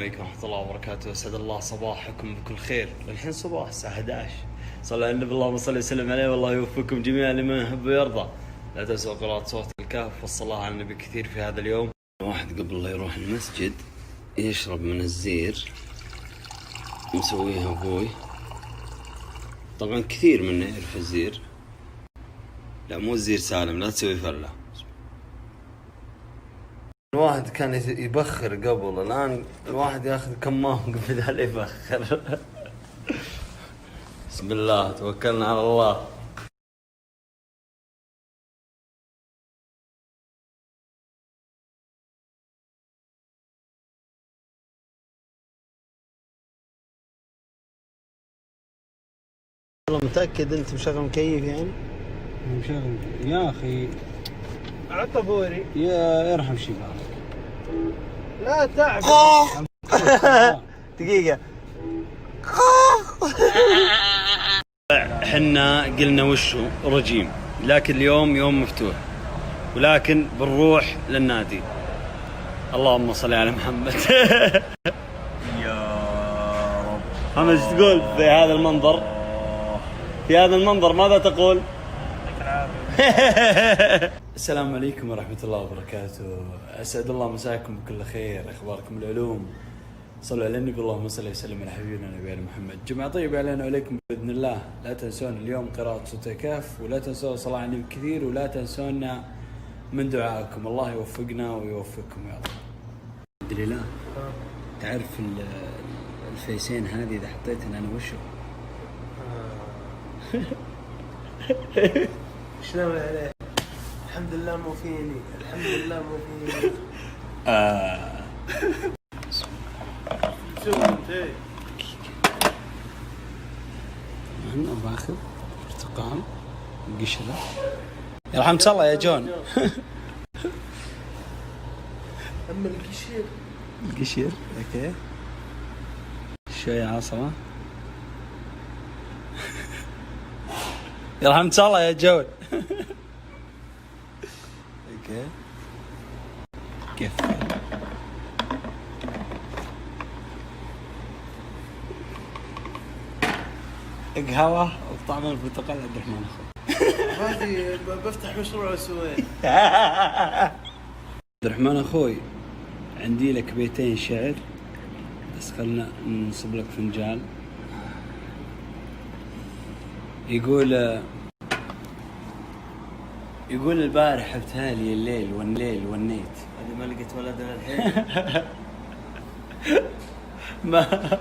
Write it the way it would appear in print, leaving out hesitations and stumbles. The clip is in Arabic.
عليكم ورحمة الله وبركاته. أسعد الله صباحكم بكل خير. الحين صباح الساعة 11. صلى على النبي اللهم صل وسلم عليه والله يوفقكم جميعا لما يحب ويرضى. لا تنسوا قراءة سورة الكهف والصلاة على النبي كثير في هذا اليوم. واحد قبل لا يروح المسجد يشرب من الزير مسويها أبوي. طبعا كثير منا يعرف الزير. لا مو الزير سالم، لا تسوي فله. الواحد كان يبخر قبل، الآن الواحد ياخذ كمام قبل يبخر. بسم الله توكلنا على الله. والله متأكد أنت مشغل مكيف يعني؟ مشغل يا أخي. عطبوري يا ارحم شبابك. لا تعب. دقيقة. حنا قلنا وشو رجيم، لكن اليوم يوم مفتوح، ولكن بنروح للنادي. اللهم صل على محمد. يا رب. محمد ايش تقول في هذا المنظر؟ في هذا المنظر ماذا تقول؟ السلام عليكم ورحمة الله وبركاته. أسعد الله مساكم بكل خير. أخباركم العلوم؟ صلوا على النبي اللهم صل وسلم على حبيبنا نبينا محمد. جمعة طيبة علينا وعليكم بإذن الله. لا تنسون اليوم قراءة سورة الكهف، ولا تنسون الصلاة على النبي كثير، ولا تنسونا من دعائكم. الله يوفقنا ويوفقكم يا رب. الحمد لله. تعرف الفيسين هذه إذا حطيتها أنا وشو؟ شلون عليه؟ الحمد لله مو فيني، الحمد لله مو فيني. شو انت؟ أنا باخذ برتقال قشرة. يرحمك الله يا جون. أما القشير القشير اوكي شوية عصرة. يرحمك الله يا جون. اوكي كيف قهوة وطعم البرتقال عبد الرحمن اخوي. هذه بفتح مشروع واسويه. عبد الرحمن اخوي عندي لك بيتين شعر، بس خلنا نصب لك فنجان. يقول البارح ابتالي الليل والنيت. هذه ما لقيت ولدنا الحين. ما